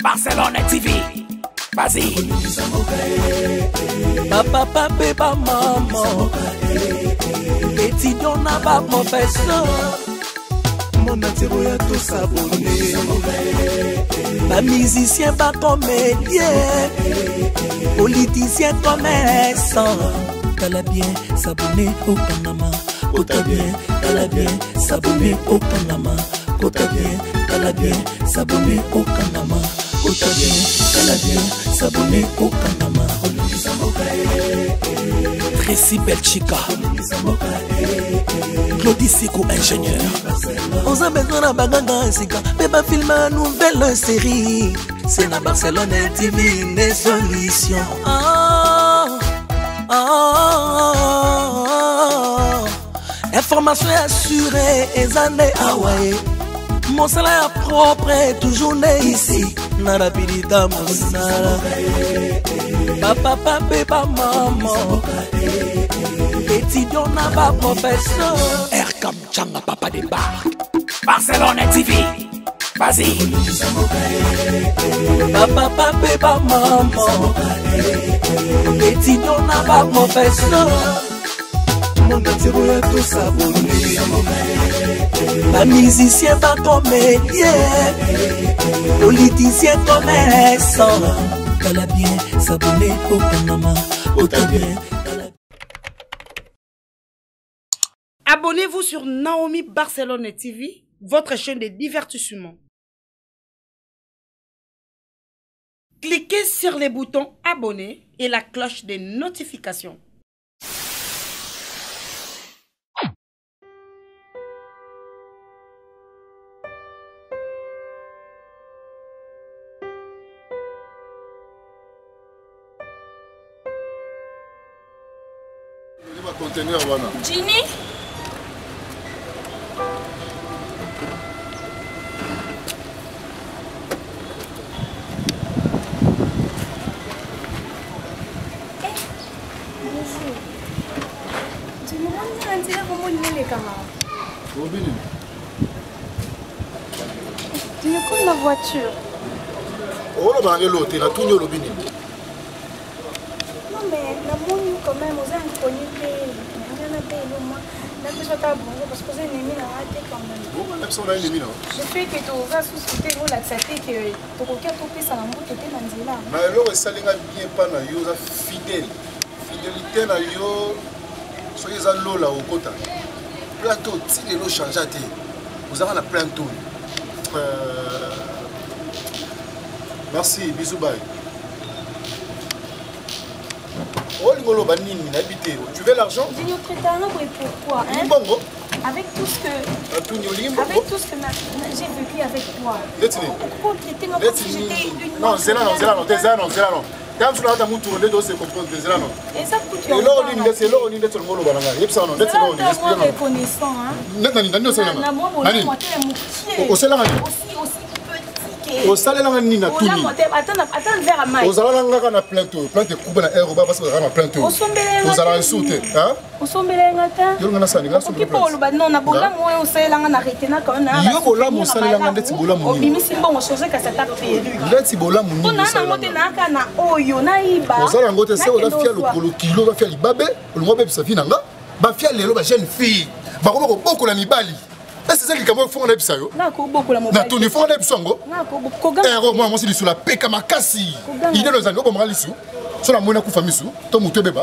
Barcelone TV. Vas-y. Papa, papa, maman. Étudiant n'a pas professeur. Mon attiré à tous abonnés. Pas musicien, pas comédien. Politicien, commerçant. T'as bien s'abonner au Panama. T'as bien, t'as bien s'abonner au Panama. T'as bien, t'as bien s'abonner au Panama. T'as bien, t'as bien s'abonner au Panama. Tracy Belchica, Claudie Sikou, ingénieur. On a besoin d'un bagage, mais pas filmer une nouvelle série. C'est la Barcelone TV, une solution. Information assurée, et années Hawaii. Mon salaire propre est toujours né ici. Nara pilita monsala. Papa, papa, maman. Étudiant n'a pas professeur. Erkam Changa, papa débarque. Barcelone TV. Vas-y. Papa, papa, maman. Étudiant n'a pas professeur. Mon attiré à tous abonnés. Pas musicien, pas comédien. Politicien, commerçant. T'as bien s'abonner au Panama. T'as bien. Abonnez-vous sur Naomi Barcelone TV, votre chaîne de divertissement. Cliquez sur les boutons abonner et la cloche des notifications. Conteneur voilà. Ginny? Bonjour. Tu me rends un intérêt comment il est camarades. Robin. Tu me connais ma voiture. Oh là bas l'autre, il a tout le Robin. Non mais la monnaie quand même, vous avez connu que parce que vous avez aimé la raté quand même. Je fais que tu vas sous-souter vous l'accepter que tu regardes tout ça la montre était dans le là. mais alors ça linga bien pas na yo fidèle. Fidélité na yo soyez à l'eau là au côté. Plateau si les lots changent à vous avez un plateau. Merci, bisous bye. Oh, tu veux l'argent? Pourquoi hein? Avec tout ce que j'ai vécu avec toi. Non, c'est là, non. au salaire là ni na tout attends vers à maille aux allants na plainte coupe na air parce que na plainte aux allants sauter hein au sombele ngata yo ngana sani ngana sombele non na bola moi au salaire nga na retena quand na yo bola mo salaire nga ndeti bola mo bimi simbo mo changer ka sata perruque ndeti bola mo ni na mote na ka na oyo na iba aux allants ngote c'est on a fier le kilo va faire libabe le mo be sa fille nanga ba fier lelo ba jeune fille ba ko boko la mibali. C'est ça qui est fond de Psayo. Na ton fond de Psango. Moi, je suis sur la Peka Makasi. Il est dans un autre Malisu. Sur la Monaco Famisu. Ton mouton bébé.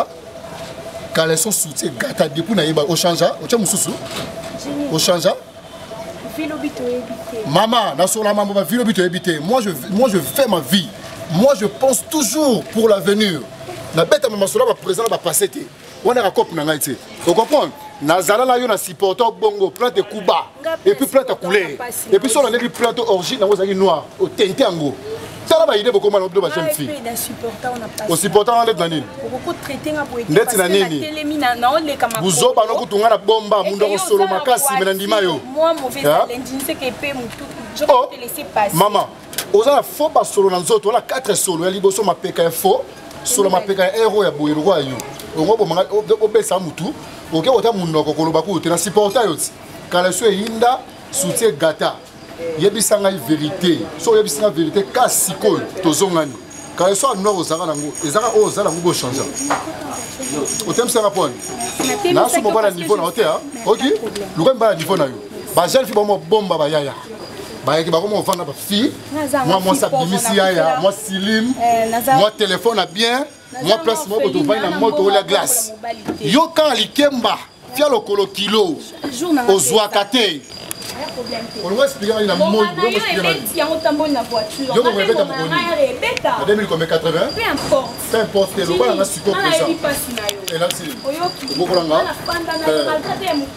Quand les sont soutiens, gata depuis Naïba, au changea, au Tchamousou. Au changea. Maman, dans la maman, moi, je fais ma vie. Moi, je pense toujours pour l'avenir. La bête à maman, cela va présenter, va passer. On est à cop na ngaité. Vous comprenez? Nazala la yo na supporter bongo plante de Cuba et puis plante couleur et puis sur la nez plante origine na wazaki noir au tente ango. Ça là ba idée beaucoup mal de jeune fille. Au supporter on est dans nini? Beaucoup traiter nga pour être parce que la télé na on les kama. Buzo ba no kutunga na bomba mundo ko solo makasi mena ndima yo. Moi mauvais talent c'est que pe mutu. Je peux te laisser passer. Maman, oza na faux ba solo na nzoto wala 4 solo ya liboso ma peka faux solo ma peka héros ya boyero wa yo. Ongo bo manga obesa mutu. Ok, on a mon nom, on a supporté. Quand le soir Inda soutient Gata. yebisa ngai vérité so yebisa vérité ka sikoyo tozongani ka so noir ozaka nango ezaka o ozala ngo go changer otemsanga poni na so mobala niveau na hotel OK luka mbala niveau na yo ba jeune fille bomo bomba ba yaya ba yaki ba ko mo vanda ba fille moi ça bimisi yaya moi slim moi téléphone a bien moi place moi to va na moto la glace yo kan likemba fia lokolo kilo ozwaka te on va expliquer il a moi on va expliquer on tambour na voiture on va répéter mon 2000 combien 80 peu importe le bas na support pour ça et là c'est beaucoup là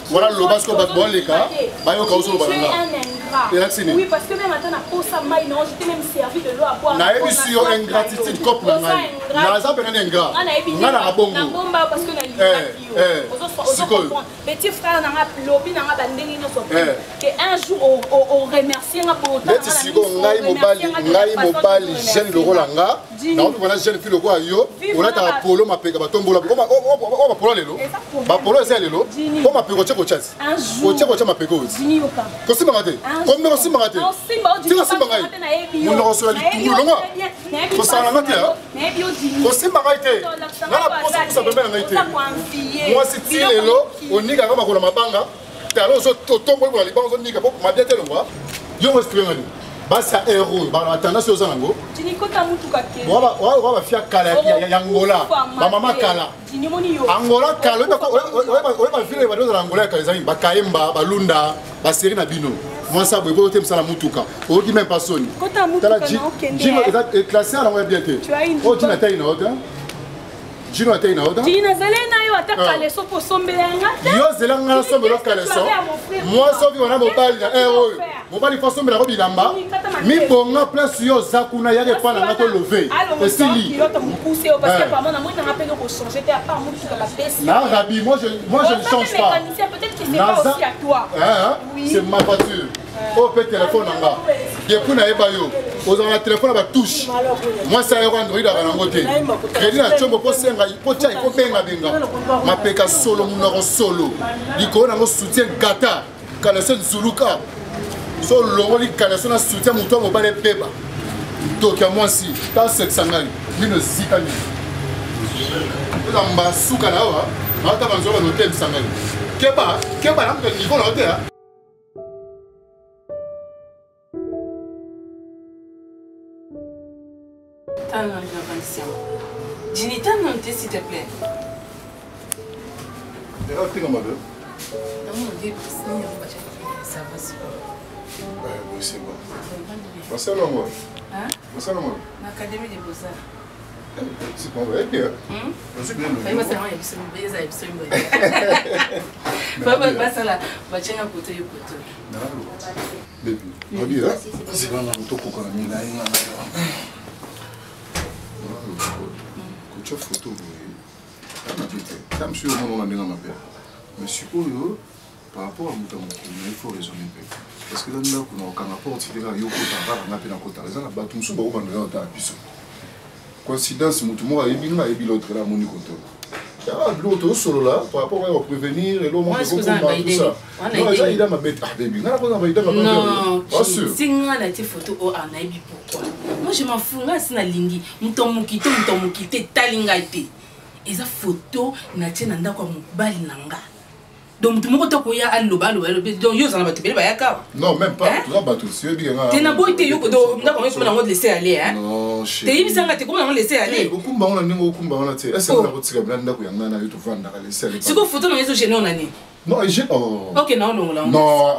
voilà le bas ko ba bon les cas ba yo ka osolo ba nga oui parce que même attends na posa mai non j'étais même servi de l'eau à boire na ebi yo ingratitude cop na ngai na za pena ingrat na na bongo na bomba parce que na li petit frère na nga lobby na nga bandeli no so que un jour on remercier nga pour autant neti siko ngai mobali jeune le rolanga na on voilà jeune fille le quoi yo on a ta polo mapeka batombola o ba polo lelo ba polo ese lelo o mapeko cheko chats o cheko chama peko dini yoka ko simba ngate ko me ko simba ngate tinga simba ngai mun no so li tulonga ko sala ngate ko simba ngate na la posa ko sa bemela ngate moi c'est lelo onika kama kola mabanga alors je tombe pour les bancs on dit que ma bien tellement moi yo me explique ngani basa héros ba attendre sur ça nango dini kota mutu ka ke wa fia kala ya Angola ba mama kala dini moni yo Angola kala ba file ba dans Angola kala zani ba kaemba ba lunda ba série na bino moi ça boy tem ça la mutuka o di même personne kota mutuka na okende dino est classé à la bien te o dina tay na oda Jino a été une autre. Dina zelena yo ataka leso po sombelanga. Yo zelanga sombelo kaleso. Moi sobi wana mobali na oyo. Mobali fa sombela ko bilamba. Mi bonga place yo zakuna ya ke pana ngato lever. Et sili. Pilote me pousser parce que par moi na moi na rappelle ko changer te à part moi tout la baisse. Na Rabi, moi je ne change pas. Peut-être que c'est pas aussi à toi. C'est ma voiture. Oh pe téléphone nanga. Depuis na eba yo. Ozanga téléphone ba touche. Moi ça est Android à rangote. Crédit na chombo po senga po tia ko benga benga. Mapeka solo munako solo. Liko na ngo soutien gata. Kana sen zuluka. So longo li kana sona soutien muto mo bale beba. Donc à moi si ta 700 ngani. Mino zikani. Ozamba suka na wa. Ata banzo ba notel sangani. Keba na mpe niveau na hotel. Dini, t'as monté s'il te plaît. Ça va, c'est bon. Oui, c'est bon. Passez à moi. Hein? Passez à moi. L'Académie des Beaux-Arts. C'est bon, vous bien. Je suis bien. Il va savoir, il y a absolument. Pas ça là. Va tiens un côté, Non, bébé. Va bien. C'est bon, on peut qu'on a mis là. Tu as photo, monsieur, mais suppose par rapport à mon il faut raisonner. Parce que là, on a un rapport, c'est là, il y a un côté, il y a un bateau, il y a un bateau. Coïncidence, tout le monde a eu l'autre là, mon côté. Il y a l'autre solo là, par rapport à prévenir, et l'homme, tout ça. Non, il a ma bête, baby. Non, si on a été photo, on a eu pourquoi. Moi, je m'en fous, là, c'est la lingi. Moutomukite, talingate. Et ça photo, na tienne nda kwa mobali nanga. Donc tout le monde ko ya aloba donc yo za na batubele ba yaka. Non, même pas. Tu vas battre c'est bien. Tu na boy te yo ko do nda ko na laisser aller hein. Non, chérie. Te yibisanga te ko na laisser aller. Okumba ona ningo okumba ona te. Est-ce que na ko tsika blanda ko yanga na yo to vanda ka laisser aller. Siko photo na yeso gêné on ani. Non, j'ai OK, non, non,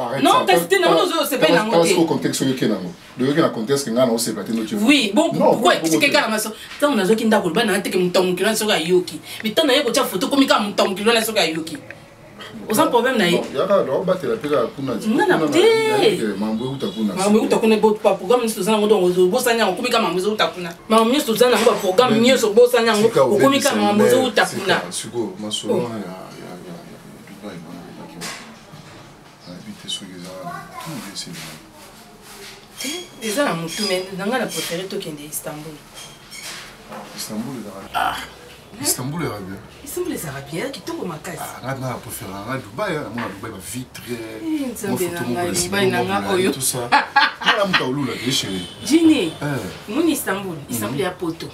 arrête. Non, c'était non, c'est pas dans le contexte que nango. Le que na contexte que ngana o se platé no tu. Oui, bon, pourquoi expliquer kana maso? Tant on a zo kinda ko bana te ke mutom kilo na soka yoki. Mais tant na ye ko tia photo comme ka mutom kilo na soka yoki. Aucun problème na ye. Ya ka do batela peka kuna. Mambo utakuna. Mambo utakuna bo pa programme ni sozana ngo do bo sanya ko kumika mambo utakuna. Mambo ni sozana ngo programme ni so bo sanya ngo ko kumika mambo utakuna. Siko maso ya déjà la mutu mais nanga na préféré to kende Istanbul. Istanbul ah Istanbul est bien. Istanbul est bien. Qui tombe ma casse. Ah, on a préféré à Dubaï. On a Dubaï, vitre. Tout ça. On a Gini, mon Istanbul. Istanbul est à Poto.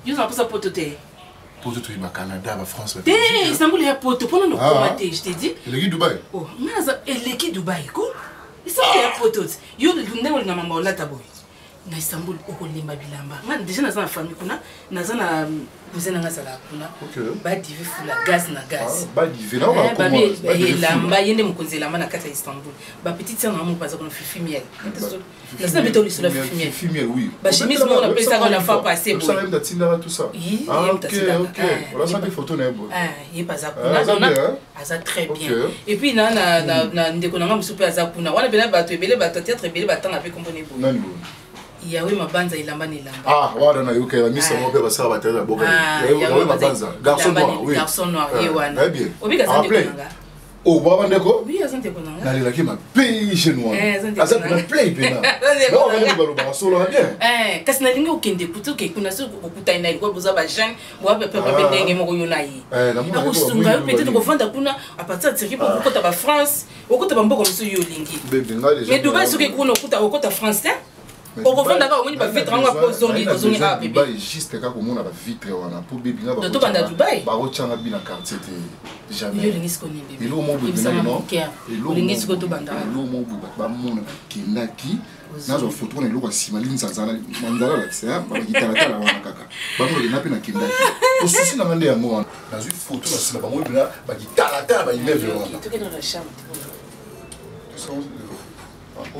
Vous avez ça Poto. Poto, tu es au Canada, en France. Istanbul est à Poto. Pendant nous commenter, je t'ai dit. L'équipe Dubaï. Oh, l'équipe Dubaï. Istanbul est à Poto. Yo, nous n'avons pas maman là taboy. Na Istanbul oko lemba bilamba nga déjà naza na famille kuna naza na cousin nga sala kuna ba divi fula gaz na gaz ba divi na ba ba lamba yende mukonzi lamba na kata Istanbul ba petite sœur na mo paza kuna fifi miel na ça beto lisula fifi miel oui ba chemise mo na pesa la fois passée ça même datinda tout ça ok on a ça des photos na bo il paza kuna ça très bien et puis na ndeko na nga musupe aza kuna wana bela bato ebele bato théâtre ebele batanga pe kompone bo Yawe mabanza ilamba ni lamba. Ah, voilà na yuka la mise en place ça va te la boka. Yawe mabanza. Garçon noir, oui. Garçon noir, yewana. Très bien. Obika sante konanga. Oh, baba ndeko? Oui, sante konanga. Na lela ki ma pays chez nous. Asa na play pena. Non, on va le ba solo bien. Kasi na lingi okende kutu ke kuna so okuta ina ko boza ba jeune, wa pepe pepe ndenge moko yona yi. Na mona ko sunga peut-être ko vanda kuna à partir de Syrie pour kota ba France, okota ba mboko miso yo lingi. Mais Dubaï so ke kuna okota France. Au fond d'accord, on va vitre en opposoni ozoni a bébé. Dubaï juste ka ko mona ba vitre wana pour bébé nga ba. To banda Dubaï. Ba rochanga bina quartier te jamais. Il lingis ko ni bébé. Il mo bébé non. Il lingis ko to banda. Il mo bébé ba mona kinaki. Nazo photo na loko simalini sanzana mandala la c'est ba gitana kala wana kaka. Ba mo na pena kinaki. O susi na ngande ya mo wana. Nazo photo na sima ba mo bébé ba gitana kala ba immeuble wana. Tu es dans la chambre.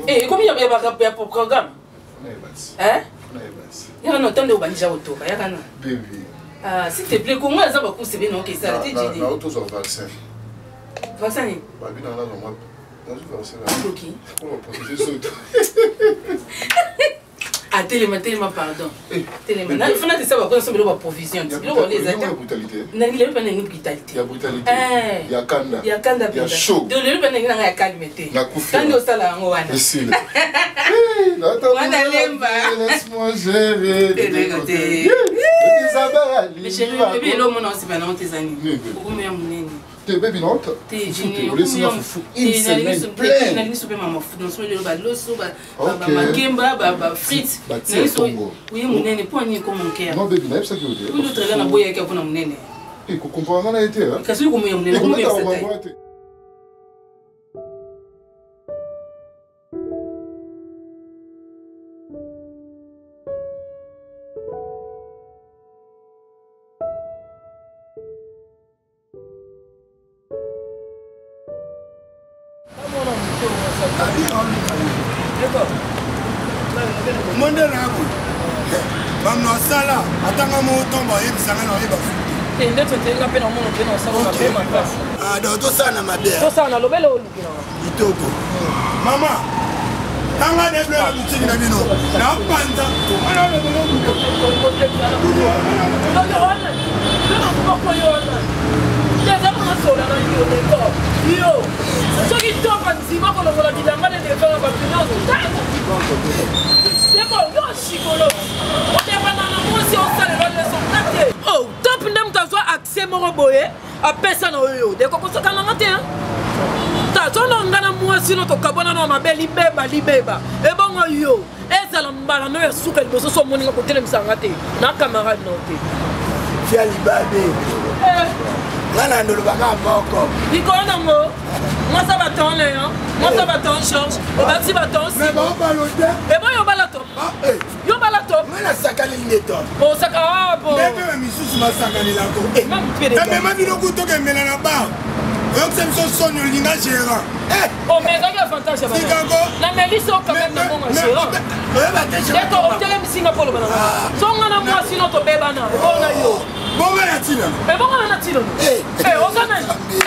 Et combien il y a pour programme? Hein? Il y a un temps de banija autoka, ya kana. Bébé. Ah, s'il te plaît, comment ça va coûter bien non que ça t'es dit. Na auto sur vaccin. Vaccin ni? Ba bina na zo moi. Na zo vaccin. OK. Comment protéger ça? Ah, tellement pardon. Tellement. Na il faut na te savoir quoi ensemble la provision. Il faut les attaques. Brutalité. Na il est pas une brutalité. Il y a brutalité. Il y a kanda. Il y a kanda. Il y a chaud. De le pas na calmeté. Quand on sala ngwana. Laisse-moi gérer. Isabelle. Mais chérie, bébé, l'homme non c'est pas non tes amis. Comment ya munene? T'es bébé non? T'es génie. Une semaine pleine. Na lingi soupe maman food non so le ba loso ba makemba ba frites. Oui munene pour ni comme mon cœur. Non bébé, ça qui veut dire. Vous l'autre là na boya ka pour na munene. Et ko comprendre na été hein. Kasi ko munene ko munene ça. Monde nako bamno sala atanga motomba yebisanga na yeba te ndeto tenga pe na mono pe na sala pe makasi ah do to sana mabe to sana lobele olukina itoko mama tanga de bleu mutiki na bino na panta ana lobele yo soki toka nzima kolongola bilamba nde efanga bapinozo deko yo shikolo odebanana mwasi osalela leso nate o top nde moto azwa accès moko boye apesa na oyo deko kosakananga te tazononga na mwasi no tokabwana na mabe libeba ebongo yo ezala mbala no esuka liboso so moninga kotelemisanga te na camarade no te tia libabe ngana ndolo baka moko ikona ngo mwasa baton le hein mwasa baton Georges obati baton mais ba balote e bo yo balato yo balato mala sakali ndeto o saka bo bebe misusu masakali lako mais ma bino kutoke mela na ba donc c'est une sonne linga gérant oh mais il y a avantage la mairie sont quand même bon gérant d'accord on télé Singapour bana songa na moi sinon to bebana bon na yo bon ya tina e bon na tino osana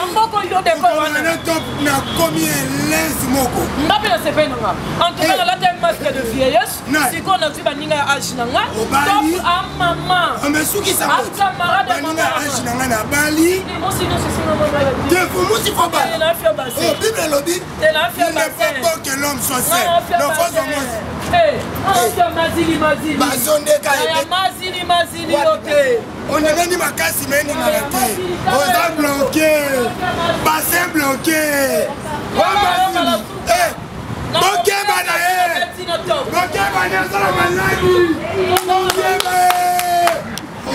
amboko yo de ko wana na top na combien lens moko ndape na sepe nga en tout cas la thème masque de vieillesse si qu'on a tu baninga âge na nga top a maman mais suki ça camarade de maman âge na nga na bali te fumusi ko ba oh bible lobby il ne faut pas que l'homme soit seul non faut au moins bazondeka mazili yote on est venu makasi mais ni ngate on va bloquer bassin bloqué ok bana ok bana sala maladi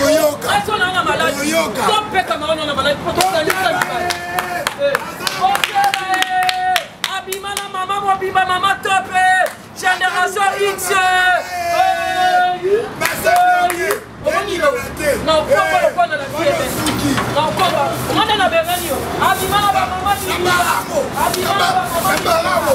oyoka oyoka topeka marono na maladi potosalisa abima na mama mobimba mama tope génération X na ukombo lokona na fiebe na ukombo ngana na benganio abima na ba mama abima na ba mama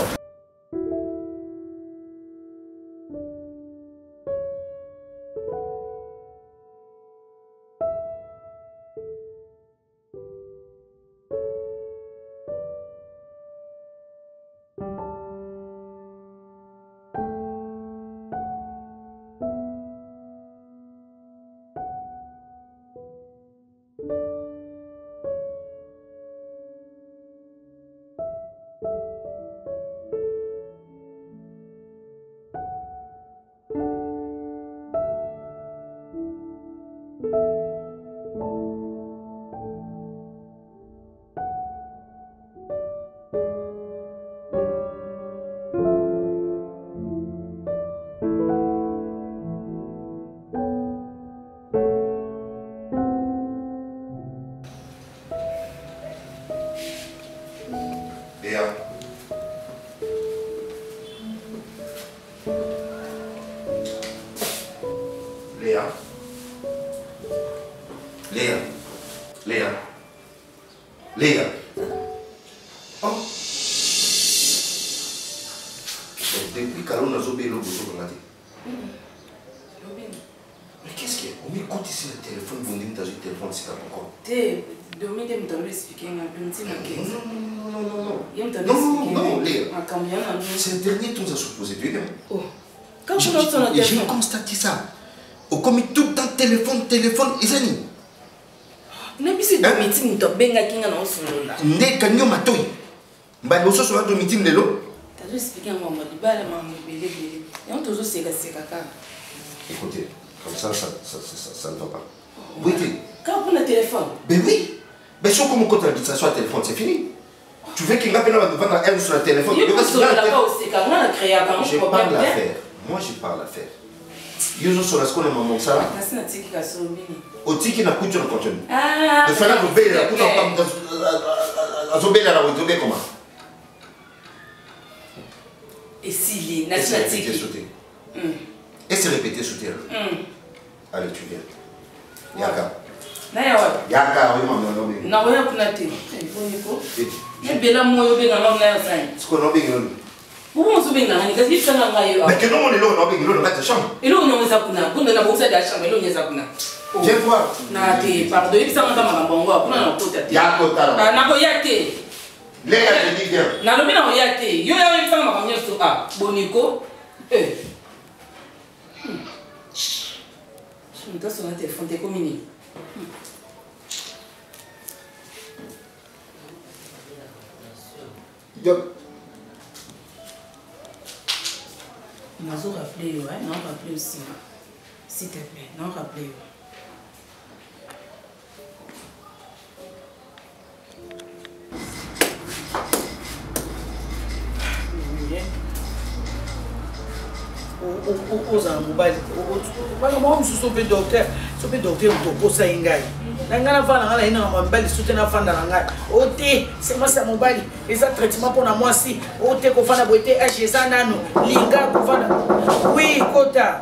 Léa. Oh. Depuis qu'Alon a zobé le boulot, on a dit. Mais qu'est-ce qu'il y a? On m'écoute ici le téléphone, vous me dites que le téléphone, c'est pas pourquoi. Non, Léa. C'est le dernier tour à supposer, tu es Oh. Quand je note sur le j'ai constaté ça. Au commis tout le temps téléphone, Isani. N'importe quel meeting, tu as bien gagné un ensemble là. N'est qu'un homme à toi. Bah, nous sommes sur le meeting de l'eau. Tu as juste expliqué à moi, tu vas aller m'embêter. Et on te dit c'est caca. Écoutez, comme ça ne va pas. Oui, quand on a le téléphone. Ben oui. Mais si on commence à dire ça sur le téléphone, c'est fini. Tu veux qu'il m'appelle à vendre elle sur le téléphone. Je parle l'affaire. Moi, je parle l'affaire. Yo sur la scola maman ça. O tiki na kutu na continue. Ah. De faire la belle la kutu à zobé la zobé comment? Et si les nationalités et c'est répété sous terre. Allez, tu viens. Yaka. Yaka, oui maman non mais. Na oya kunate. Boniko. Ne bela moyo be na ngam na ya sai. Ce qu'on a bien. Pourquoi on se met dans la maison? Mais que non, on est là, on a besoin de la chambre. Et là, on est là, on a besoin de la chambre. Et là, on est là. Viens voir. Pardon, il s'en va dans la bongo. On a un côté. Il y a un côté. Na boyate. Les gars, je dis bien. Na lobi na boyate. Yo ya une femme comme ça. Ah, boniko. Je me dois sur le téléphone, t'es communiqué. On a rappelé, ouais, on a rappelé aussi. S'il te plaît, on a rappelé. oza mobali bana mwa mosusu mpe docteur so mpe docteur tokosa ye ngai na ngai nafanda ngai naye nanga mobali so te nafanda na ngai o te semasi ya mobali eza traitement mpona mwasi o te kofanda boye te age eza nano linga kofanda wi kota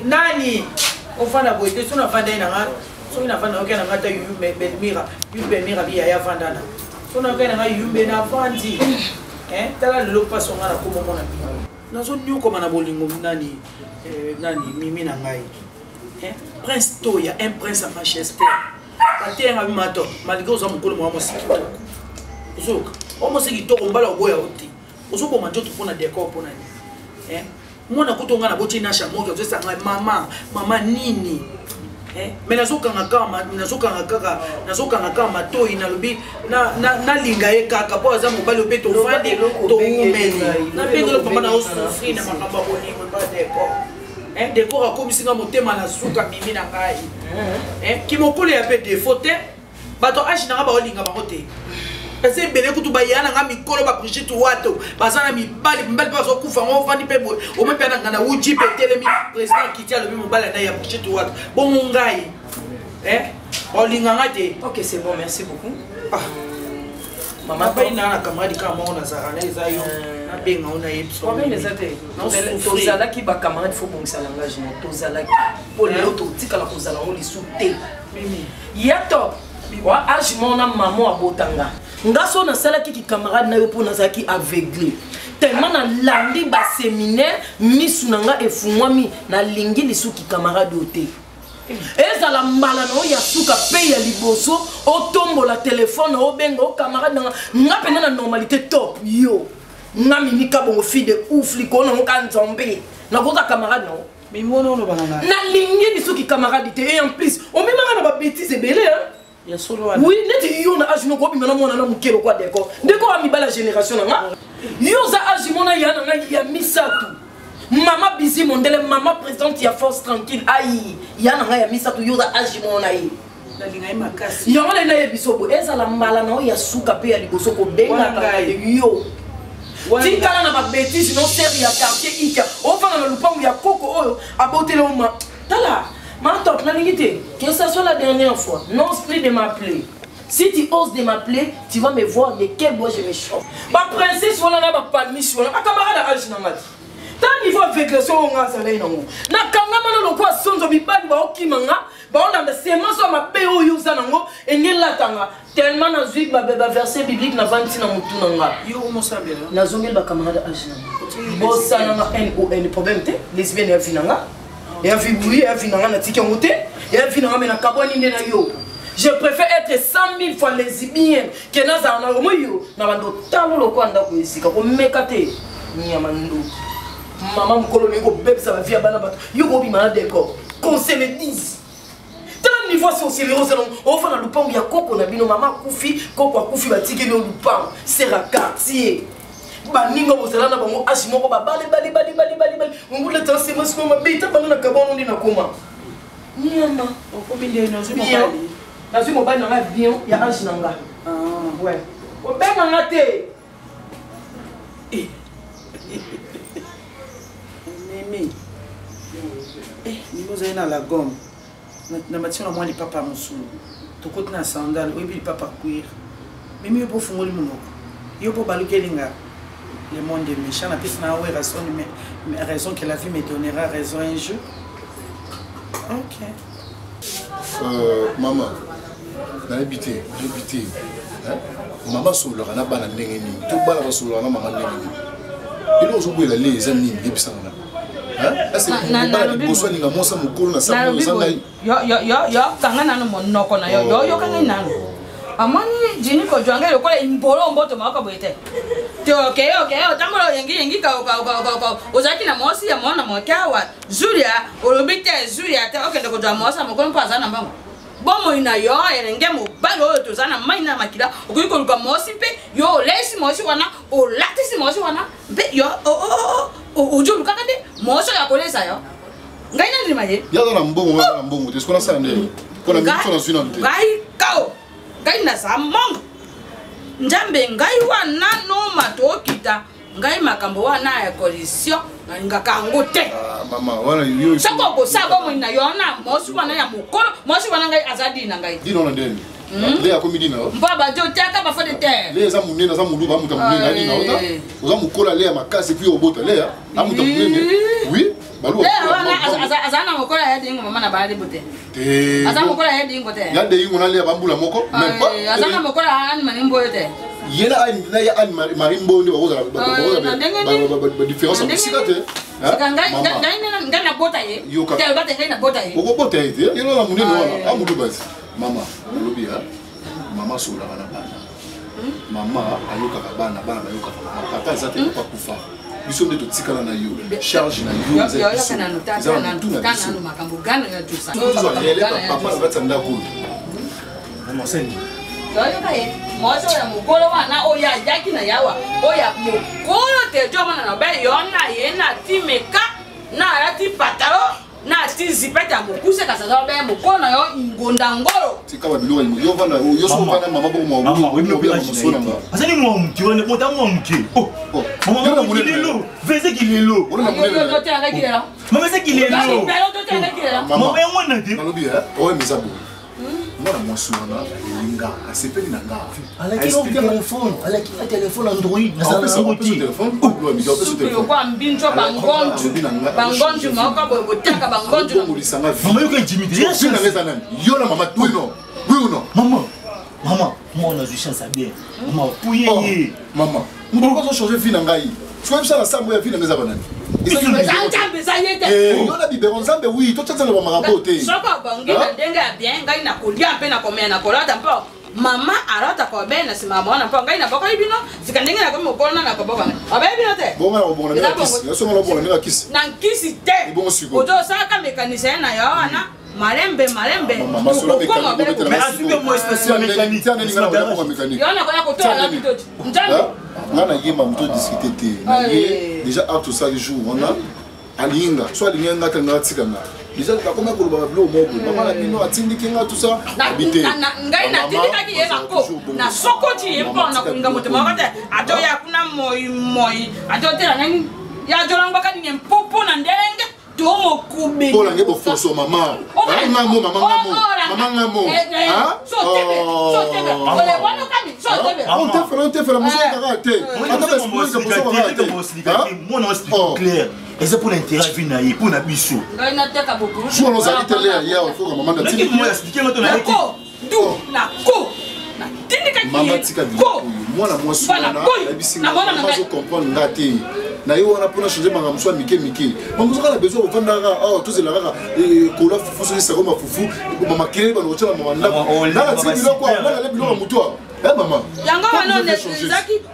nani ofanda boye te so nafanda ye na ngai soki nafanda oke na ngai ta yubemira biyaya afandana so naoke na ngai yumbe nafandi tala lelo mpasi onga nakomomona bino nazonyokoma na bolingo nani mimi na ngai prince toya un prince à Manchester batenga bimato malgré oza mokolo mwa mosiki ozoyoka omosiki kitoko mbala oboya o te ozoboma nzoto mpona décor mpona nini mwana kutonga na botina chamoka zo sanga mama nini mais nazokanga kaka matoi na lobi na linga ye kaka po aza mobali ope to vande to umeli na pengelo pamba na osufri na makamba bolingo ba décor décor akomisinga motema na suka mimi na ngai kimokolo ya pe défaut te bato ashi na ba olinga bango te parce que bele kutu ba yana nga mikolo ba Brigitte Wato bazana mibali pa so kufa ngo vandi pe bo o me pe na uji pe telemi président kitia le mobali na ya Brigitte Wato bon ngai olinga ngate. OK, c'est bon, merci beaucoup. Maman pa ina na camarade ka mo na zara na ezayo na benga ona yepso mais les até tozala ki ba camarade faut bon ça langage no tozala ki pour le auto tika la kozala on li souté mimi yato wa age mona maman abotanga ngaso na sala ki camarade na yo pour nazaki aveuglé tellement na landi ba séminaire misunanga efungwami na lingi lisuki camarade ote ezala mbala no ya suka pe ya liboso otombola téléphone obenga o camarade nga pena na normalité top yo nga minika bongo fille de ouf liko na ka nzombe na koza camarade no mimono no bananga na lingi lisuki camarade te et en plus o même nga na ba bêtise belé hein. Ya solo wana. Oui, neti yo na age no ko bimana mona na mukelo kwa décor. Décor a mi bala génération nga. Yo za age mona ya na ya misatu. Maman busy mondele maman présente ya force tranquille. Aïe, ya na ya misatu yo za age mona yi. Na linga makasi. Yo na ye bisobo eza la mbala na ya suka pe ya liboso ko benga ka yo. Tikala na ba bêtise no série ya quartier ika. O fanga na lupangu ya koko oyo abotele o ma. Tala. Top, que ce soit la dernière fois, n'ose plus de m'appeler. Si tu oses de m'appeler, tu vas me voir de quel bois je me chauffe. Ma princesse, voilà là, ma permission, ma camarade à Ajinamati. Tant niveau avec le son, on a salé non. Na kangama no quoi sonzo bi bali ba okimanga, ba on a de semences ma peo yuza nango, et ngela tanga. Tellement na zui ba verset biblique na vanti na mutu nanga. Yo mo sabela. Na zongi ba camarade à Ajinamati. Bossa na N problème te, lesbienne ya finanga. Et un fibouille, un finanga na tiki monté, et un finanga na kaboni na yo. Je préfère être 100 000 fois lesbienne que na za na yo. Na bando talo lo kwanda ko isika ko mekate. Nyamando. Maman mkolo ngo bebe ça va via bana bato. Yo ko bi mana décor. Qu'on se le dise. Tant niveau sur sérieux salon, on fa na lupango ya koko na bino maman kufi, koko akufi ba tiki no lupango. C'est la quartier. Baninga bozala na bango ashimoko ba bali ngule tanse masiko mabita bana kabono ndi na koma nyama okobinde no zuma bali na zuma bali na bien ya ashinanga ouais obenga ngate mimi nimoza na la gomme na matina moi li papa musulu to côté na sandal obi li papa cuir mimi yo bofungoli monoko yo bo balukelinga. Le monde est méchant, la piste n'a pas raison que la vie me donnera raison un jour. Ok. Maman, j'ai habité. Maman sur le rana bana n'engeni. Tout bas là sur le rana maman n'engeni. Il a aujourd'hui les amis qui sont là. Est-ce que vous avez besoin de moi ça me coule na ça me zangai. Yo kanga nanu monoko na yo kanga nanu. Amani jini ko jwange lo kola imbolo mboto maka boite. Te okay tamolo yengi ka ozaki na mosi ya mona mokawa Julia olobite Julia te okende ko jwa mosa moko mpaza na mbango. Bomo ina yo erenge mo balo to zana maina makila okuyiko luka mosi pe yo lesi mosi wana o latisi mosi wana be yo ojo luka kande moso ya kolesa yo. Ngaina ndi maye. Ya na mbongo te skona sande. Kona mito na swina nte. Ngai kao. Ngai na samong njambe ngai wana no matokita ngai makambo wana ya coalition na ngakango te mama wana yo sako ko sako mo na yona mosi wana ya mukolo mosi wana ngai azadi na ngai dino na ndeni le ya komidi na mbaba jo teka ba fode te le za munene za mulu ba muta munene na ota oza mukola le ya makasi puis obota le ya amuta munene oui balu azana mukola ya dingo mama na bali bote azana mukola ya dingo te ya de yingo na le ya bambula moko même pas azana mukola ani manimbo yote yena na ya ani marimbo ndi bakoza ba différence psychiatre ngai na bota ye te ba te ngai na bota ye oko bota ye yo na munene wana amudu basi mama lobi ha mama sola bana bana mama ayoka bana bayoka papa za te pas kufa biso nde totikala na yo charge na yo papa na kati ya ndako moso ya mokolo wana oyo ayaki na yawa oyo mokolo te jomona na be yo na ye na timeka na alati patalo na ati zipete ya mokuse kasi aza be mokolo na yo ngonda ngolo tika babilo yo vanda yo so vanda mama boko mwa azali mwa muke wana mota mwa muke mama kilelo veze kilelo mama veze kilelo mama mwana te nalobi oyo mizabu mwana mwasi wana elinga asepeli na nga alaki telefone android nazalakwa mbinjo bangonju maoka boye botaka bangonju mama yoka intimité yo na mama tuino mama mwana azwi chance ya bien mama puye mama mboko ozochanger vie na ngai soki bisala sambo ya vie na nga eza banani yona bibero nzambe wi totyatsana bamakambo te soko bongi na ndenge ya bien ngai na kolia mpe na komea na kolata mpo mama alata kobe na nsima ya mwana mpo ngai na bokoyi bino sika ndenge na komi mokolona na koboka obeyi bino te bonga na kobonga na kisi yasonga na kobonga na kisi na nkisi te ozosalaka mécanicien na yo wana malembe yonakoya kotola pitoti nzambe nga na yemba moto discuté te naye déjà acte osali jour wana alinga so alingi nga te nga atikanga déjà nakoma koloba babilo moko mama na bino atindiki nga tout ça habité ngai natindikaki ye bako na sokoti ye mpo na kolinga moto moko te atoya kuna moi atotela nani yajolangwaka ninge mpupu na ndenge tomokube Paul ange bofoso mama ngamo on te fait la musique karaté et c'est pour l'intérêt vina yi pour na biso na teka beaucoup jour nos amis télé ya faut que maman na tindi moi expliquer moi ton na tindika mama tika ko mwana mwasi wana bisinga mazo comprendre ngate na yo wana pona changer manga mswa mike bango sokala besoin ko fanda ka tous la ka kola fufu so sako mafufu mama kile bano chama mama na tindi loko na le bilo mutwa maman yango wana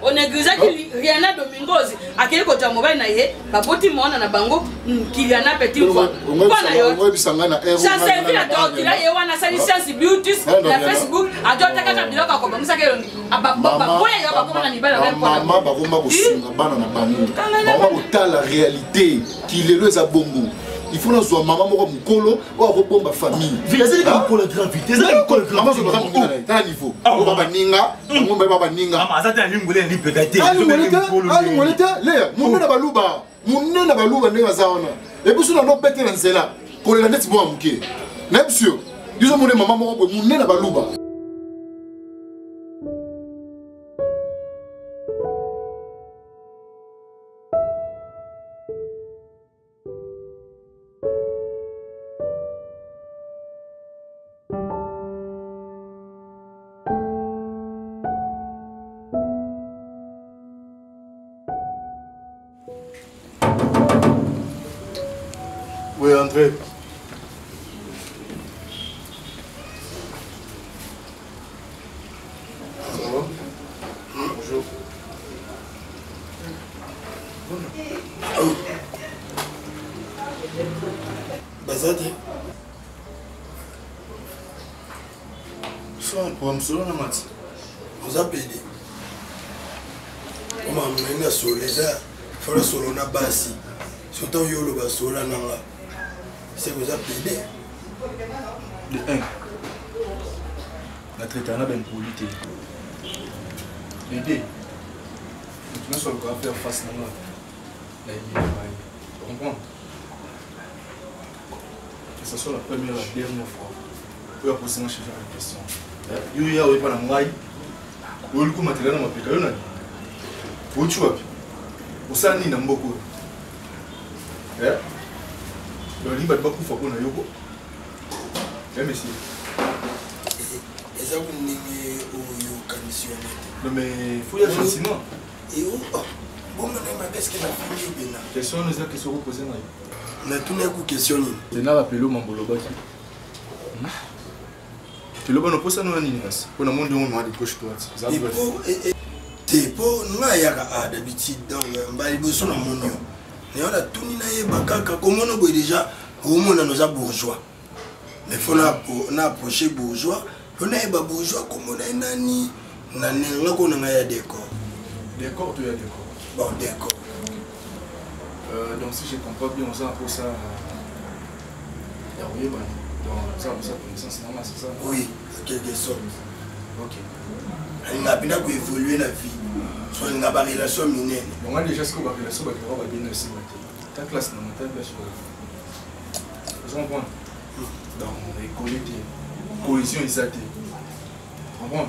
onegrizaki Rihanna Domingozi akeli kota mobile na ye baboti mona na bango Kiliana Petit fois wana yo bisanga na ça servi la docteur ye wana sali science beauty na Facebook ajotaka ka biloko ko bamisa ke boya yo bakoma na mibala même pour mama bakoma kosunga bana na bango baba kotala réalité kilelo eza bongo il faut nous voir maman moko mukolo o akobomba famille vizeli ka ko la gravité zeli ko la maman so bazama ngina ta niveau o baba ninga ngombe baba ninga mama azata lingule ni pekate ngoleta le munena baluba ndenge zaona et puis na nobete na nzela ko la neti bo muke même sûr dizo mone maman moko munena baluba. Oui, André. Ça va? Bonjour. Bazate. Ça va, pour me sauver la mat. Vous avez aidé. Comment on a solé ça? Il faut le solo na basi. Surtout yolo ba sola nanga. C'est vous avez aidé. De 1. La traité en a bien polité. De 2. Tu n'as pas encore faire face à moi. Tu comprends? Que ce soit la première ou la dernière fois. Tu vas poser une question. Il y a pas de moyen. Où le coup matériel m'a piqué. Où tu vas? Où ça ni n'amboko? Le limba de beaucoup faut qu'on aille au bout. Merci. Et ça vous n'ayez aucun conditionné. Non mais il faut y aller gentiment. Et où? Bon, qu'est-ce qu'il a fait bien? Question nous a question posée là. Na tuna ku question ni. Tena rappeler mambolo baki. Tu le bon posa no nini basi. Kuna mundu mwa de gauche droite. te po nga yaka d'habitude donc mbali boso na monio ne on a tout ni na yeba kaka komono boy déjà au monde nos bourgeois mais faut na approcher bourgeois on a yeba bourgeois komono nani na nga ko na ya décor tu as décor bon décor donc si je comprends bien on s'en pour ça oui donc ça connaissance normal c'est ça oui quelque sorte ok elle n'a pas évolué la vie soit une relation minée donc moi déjà ce que va relation va bien aussi ta classe dans ta classe vous comprenez donc école cohésion isate comprendre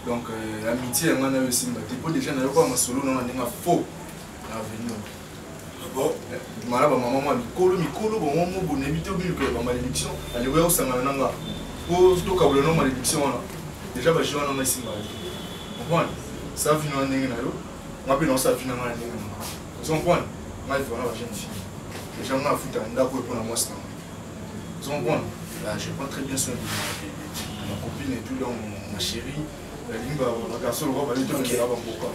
donc l'amitié on a aussi mais déjà na ko ma solo na nga faux avenir bon malaba maman mikolo bon mo bonebité obi ko ba malédiction ali we osanga nanga ko to ka bolo no malédiction wana déjà ba jona na isimba comprendre ça vient en ndenge na yo ngapi no ça vient na ndenge na vous comprenez ma vie wana ba jeune fille déjà on a futa ndako pour na moi ça vous comprenez là je prends très bien soin de ma copine et tout donc ma chérie limba bakasolo ba bali to ngela ba mboka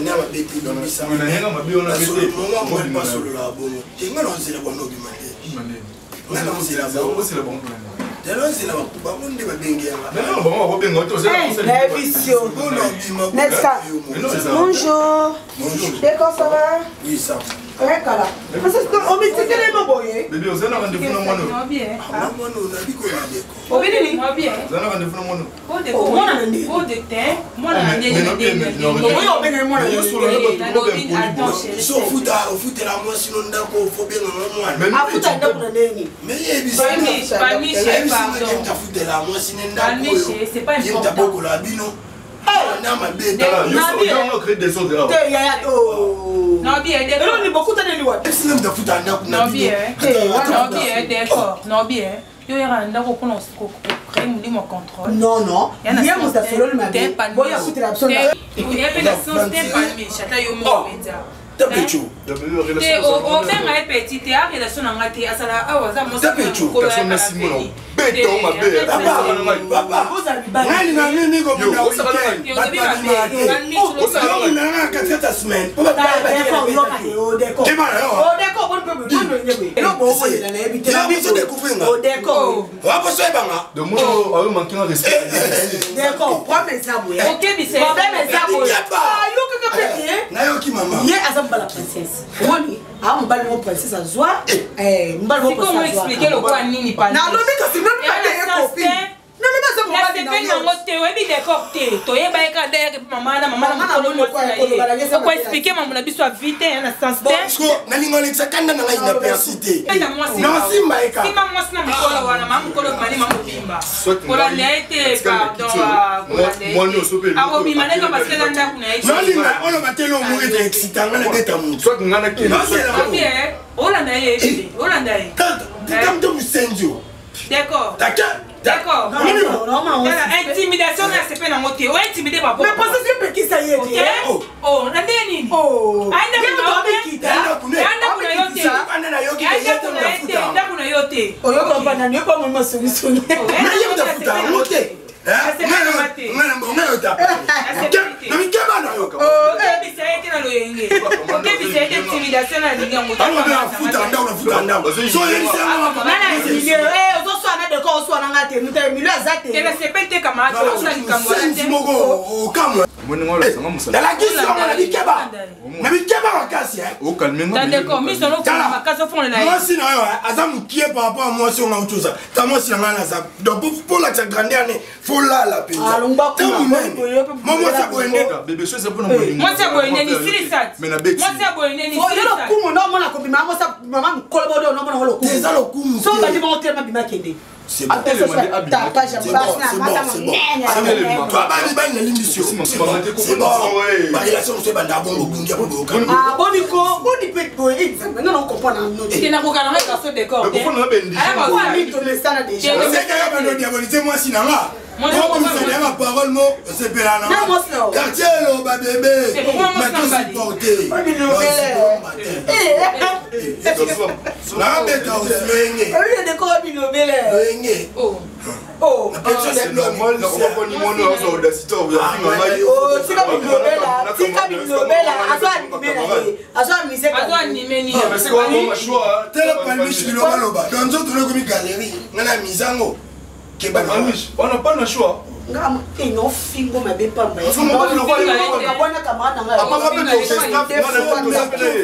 na ba beti do bisa na yenga mabi ona beti mo pas solo la bomo tenga no nzela kwa nobi mate na no nzela ba o sila bon plan telo nzela ba monde ba bengi yanga non bon ba bengi to sela c'est la vision next bonjour d'accord ça va oui ça ouais kala parce que on met télé no boye bébé on a rendez-vous na mono na mono na biko na deko obini moi bien on a rendez-vous na mono o de ko mona ndi o de te mona ndi oyo obene mona so futa la moi sinon ndako faut bien moi afuta ndako na neni mais yebi pas Michel pardon ta futa la moi sinon ndako Michel c'est pas important boko la bino na ma bête on crée des autres là non bien d'accord ni beaucoup tane liwa sinem da futa ndako na non bien d'accord non bien yo yara ndako kuna créer mon contrôle non bien mon solo ma bête boya futa la personne il y a pas de sens t'es pas mais chata yo mo beta tapecho te o benga petit te a relation na ngati asala awaza mo tapecho personne na simono beto ma be papa vous avez bani na nini ko bunda weekend na katata semaine o ba de mo a eu manqué un respect d'accord problème ça boye OK bise problème ça boye yo que petit na yo ki mama ye azamba la princesse woni a mbali mo princesse azwa mbali mo princesse comment expliquer le quoi nini pas na lobi ka si même pas des copines non mais ça la c'est pas ngo te webi d'accord te to ye ba ka derrière maman na mokolo mo tsala ko expliquer maman na biso vite na sens te na lingole tsakanda na ngai na persité non si maika si maman na mokolo wana maman mokolo mali maman bimba kola lete pardon moi no sope ako bimane ka parce que nda kuna eti non linga ono batelo mo ete excitanga na beta mu soit ngana ki non c'est la bien olanda ye olanda ye tanto musenjo d'accord d'accord intimidation na sepe na ngote o intimider papa mais parce que peut qui ça y est oh na nini aenda kuna yote oyo ko bana ne ko mo solution na yeba da futa ngote la pizza. Alumba Maman ça boende. Bébé chose c'est pour nous. Moi c'est boende ni sirisat. Mais na beti. Moi c'est boende ni sirisat. Yo lo kumu no mona ko bima mo sa maman kolobodo no mona lo kumu. Eza lo kumu. So ba di mo tema bima kende. C'est bon. C'est bon. Ma relation c'est banda bon bungia bon. Ah boniko, boni pet boy. Non non comprendre non. Tu n'as pas regardé ça décor. Mais pourquoi on a bendi? Ah quoi mi to le sana déjà. C'est que ba no diaboliser moi sinanga. Moi comme ça la parole mo c'est pela na. Non moi ça. Quartier lo ba bébé. C'est pourquoi moi ça supporter. Na beta osmenge. Ari de ko bi no bele. Oh. Oh, c'est normal, on va pas ni mon audacité, on va faire oh, c'est comme une novella, mais c'est quoi mon choix? Tel palmiche qui le baloba. Dans d'autres le galerie, on a mis en haut. Palmiche, on n'a pas le choix. Et non, fingo ma bépa.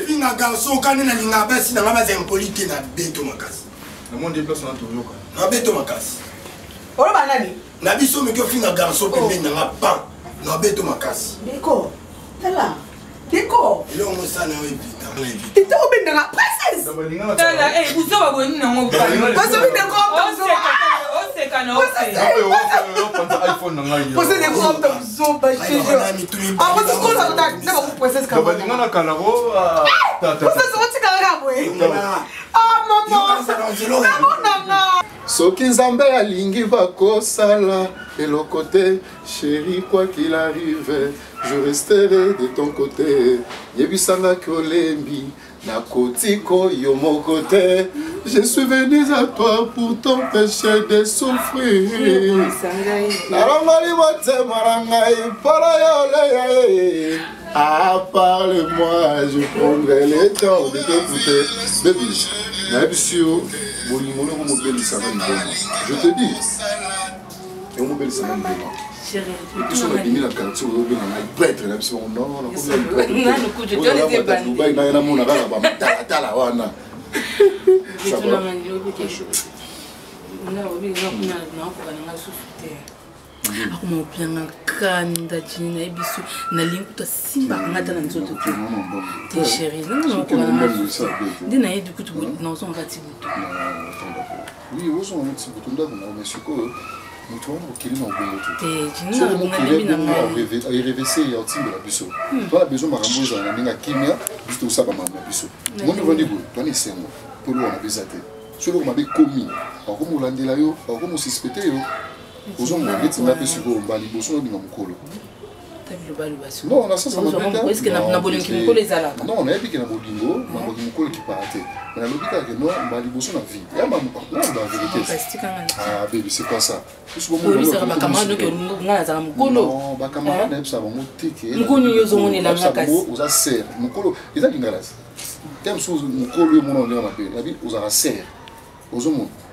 Finga garçon, quand on a une abaisse, on a un impolité na beto makas. Le monde déplace dans tout le na beto makas. Oh, banani. Na biso me que finga garçon pembe na pan. Na beto makas. Décor. Là. Décor. Et là on ça na évita. Tu t'es obéi dans la princesse. Tala, eh, vous avez bonne non. Parce que décor. C'est canon. Você tem como dar zumba, filho? Ah, você escuta, não, não, princesa, calma. Você não calou, Você só te calar, ué. Ah, maman. Soki Nzambe alingi bakosala eloko te, chéri, quoi qu'il arrive, je resterai de ton côté. Yebisanga kolembi nakotiko yo moko te. Je suis venu à toi pour t'empêcher de souffrir. Narangali motema rangai para yole. Ah, parle-moi, je prendrai le temps de t'écouter. Baby, je te dis, et on m'appelle ça chérie, tu m'as dit la carte, prêtre, non, akumopyanga kanda jini na yebiso na linkuta simba ngata na nzoto te chérie ndi na yedu kutu na ozo ngati butu oui ozo ngati butu ndako na mesiko mutu wangu kilina ubongo te jini na nabi na ngai revese ya otimbe la biso toi besoin makambo za na ninga kimia biso usaba mama biso mondo vandi go toi ni sengo pour lui on a bezate solo ko mabe komi akomo landela yo akomo suspecter yo. Non, on a ça, ça m'a dit. Non, on a dit qu'il y a un bolingo, qui partait. Mais la logique est que non, on va aller bosser la vie. Il y a un vérité. Ah, bébé, c'est pas ça. Non, ma camarade, ça va monter.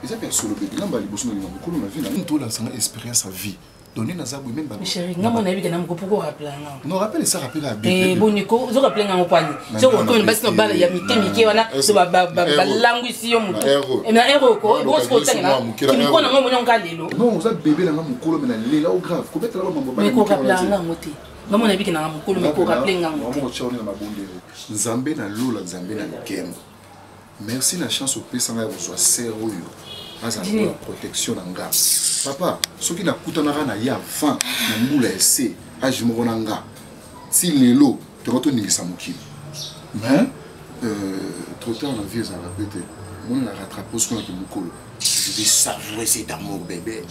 Ils appellent sur le bébé. Là, ils bossent dans le monde. Ils ont une expérience à vie. Donner na zabu même. Chérie, non mon avis que nam pourquoi rappeler non rappelle ça rappelle à bébé. Bon Nico, je rappelle ngam kwani. Je ko ko basi no bala ya miki wana so ba langu ici yo mutu. Et na héros ko, bon se ko tanga. Kimi ko na ngam mo nyonga lelo. Non, ça bébé na ngam mukolo mais na lela au grave. Ko betala mambo ba. Mais ko rappeler ngam moti. Non mon avis que na ngam mukolo mais ko rappeler ngam moti. Maman choni na mabonde. Nzambe na lola nzambe na game. Merci la chance au pays sanga vous soit sérieux. La protection d'anga. Papa, ce qui n'a coûté na ya fin, na mbula ese, ajimo nanga. Si lelo, tu retournes ni samuki. Mais trop tard la vie ça va péter. Moi la rattrape ce qu'on a qui mukolo. Je vais savourer cet amour bébé.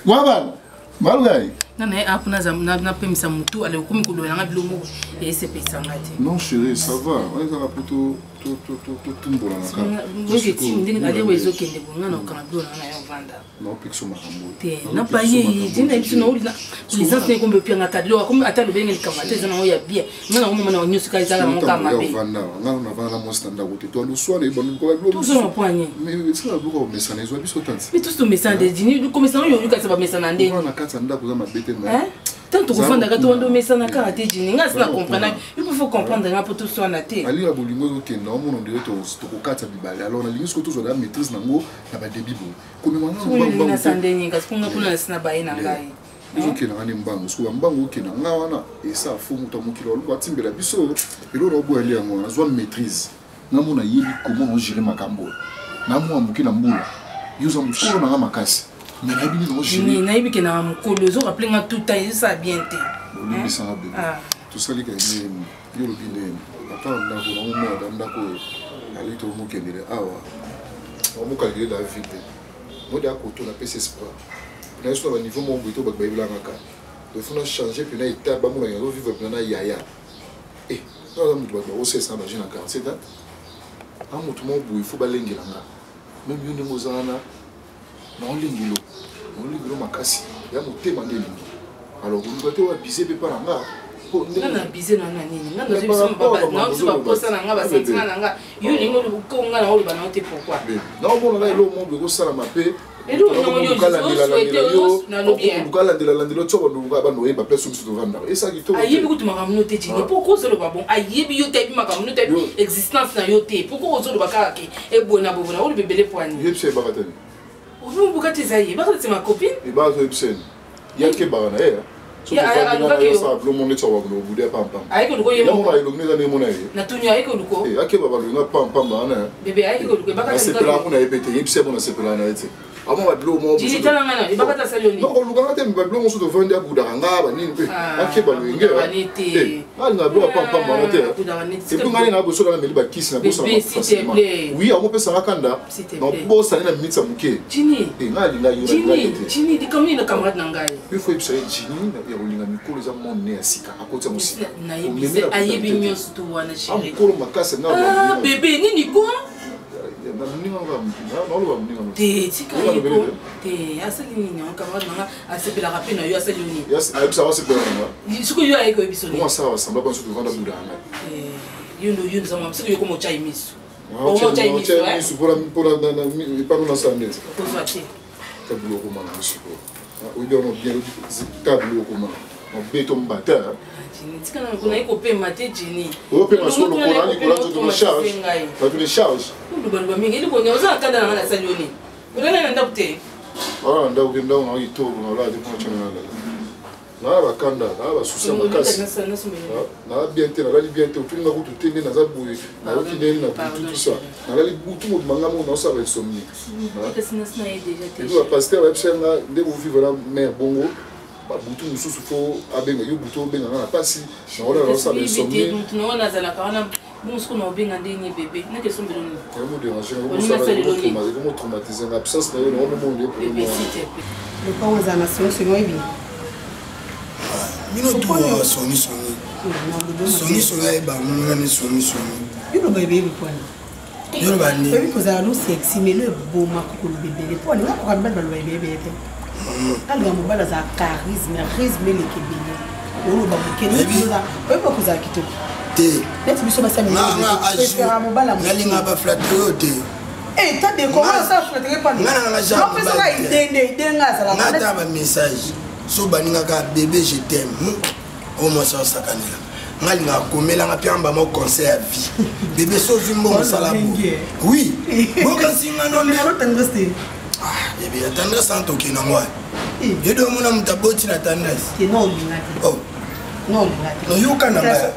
Moi Malgai. Non, mais après, na pemisa mutu ale ukumi kulo na bilomo et c'est pesa ngati. Non chérie, ça va. On est à poto tumbo na ka. Moi je dis ndingi ali wezo kende bonga na kana bilo na ya vanda. Non pixo makambo. Te na paye, dinda biso na ulina. Les gens ne kombe pia ngata lo comme ata lo bengi kamata za na ya bien. Mwana ngoma na nyusi ka za na monga mabe. Vanda, ngana vanda mo standa gote. Toi le soir les bonnes ko lo. Tout ça mon poignet. Mais ça la beaucoup mais ça les zo biso tant. Mais tout ce message de dini comme ça yo ka ça ba message ndé. On a kata ndako za mabe. Hein? Tant que vous fondez quand on doit mettre ça dans la carte, il faut comprendre un peu tout ça na té. Ali abolingo ke non mon dirait to ko kata bibale. Alors na lingi surtout la maîtrise nango na ba débit bo. Comme maintenant na sandeni parce qu'on a kuna sina ba ina ngai. Ozoke na ngani mbango so mbango ke na nga wana et ça faut muta mukilo lo atimbela biso elo ro bo ali yango na zo maîtrise. Na mona yebi comment on gérer makambo. Na mo amukila mbula. Yuza mukolo na makasi. Mais la Bible nous dit. Na ibi ke na mukolo zo rappeler nga tout temps ça bien té. Oli ça bébé. Tout ça li ka ni yo lo bine. Papa na ko mo mo ndako ali to mo kendele awa. On mo calculer la vie. Moi de ko to na PC espoir. Na so ba niveau mo buito ba Bible ngaka. Il faut changer puis na étape ba mo na yo vivre na yaya. Eh, na mo ba o c'est ça ba jina 47 ans. Ah mo tout mo bu il faut ba lengela nga. Même yo ne mozana naolingilo makasi ya motema nde elingi alors oluka te wabise mpe mpa na nga nana bize na nini nga nazo biso mbaba na osi baposa na nga basentinga na nga yo lingo lukonga na oloba na te pourquoi naomona nga elo mondo ekosalama mpe lukalandela tio banoyeba mpe soki biso tovandaka esaki to ayebi kutu makambo no te jini pourkui ozoloba bon ayebi yo teyebi makambo no teyebi existence na yo te pourkui ozoloba kaka ke ebona bobona oloba ebele poani yebisa ebaka tani obimubuka te eza ye baka te ma copine ebaka to yebisani yake baka na ye olukanga te babilo mosusu tovandi akudaka nga banini mpe akeba loyenge alinga bilo apampambana te epi ngani na bosola na meli bakisi na bosala facilement wi yango opesanga kanda nabosani na miniti ya moke nga alinga yo fo yebisa ye jini ya kolinga mikolo eza monde ya sika akoti ya mosika amokolo makasi nga bebe nini ko te asali nini camarade nanga asepelaka mpe na yo asali nini ayebisaka asepelanga soki yo ayeki oyebiso nini asala basambla mpo soki tovanda budanga yo nzama soki yo koma otyayi miso epano nasala ndeti kozwa te kabiloko mana misuko oyebiano bien kabiloko mana mabeto mbata tikana kuna iko pema te jini opema solo kona likola to charge pas de charge luba mingi liko nyoza kanda na ngana sali oni ngana na ndaku te ndaku te ndaku na ito na la de ko chana na ba kanda na ba susa makasi na bien te na la bien te otulinga kutu te na za boye na yoki ne na tout ça na la butu mo manga mo na sa ba somni na pasteur wa psenga de vous vivre la mère bongo babutu mosusu fo abenga yo butu obenganga na pasi naola naosala insomnie traumatise nga absence na yo naomomonde lopango eza na songisongi oyebi bino tuwa songisongi songisongi ayebanga ne songisongi yoloba ebeyebi pwana yoloba ni oyebi kozala nosexi melo eboma kokoloba ebele pwana ngakoka mibali baloba ebeyebeyebe alinga mobali aza charisme eleki ebele oloba mokene oyebi okozala kitoko te neti biso basaminaa mobali nalinga baflate oyo te ta dekoasalatepesaka idenga azalangata bamessage so baningaka bébé je t'aime omosa osakanela ngalinga komelanga mpe amba mo conseil ya vie bébé so vi mbongo osala bo oui bokasinga nonotendresse bébé ya tendresse antoke nango yede omona moto aboti na tendresse noyoka na ngaya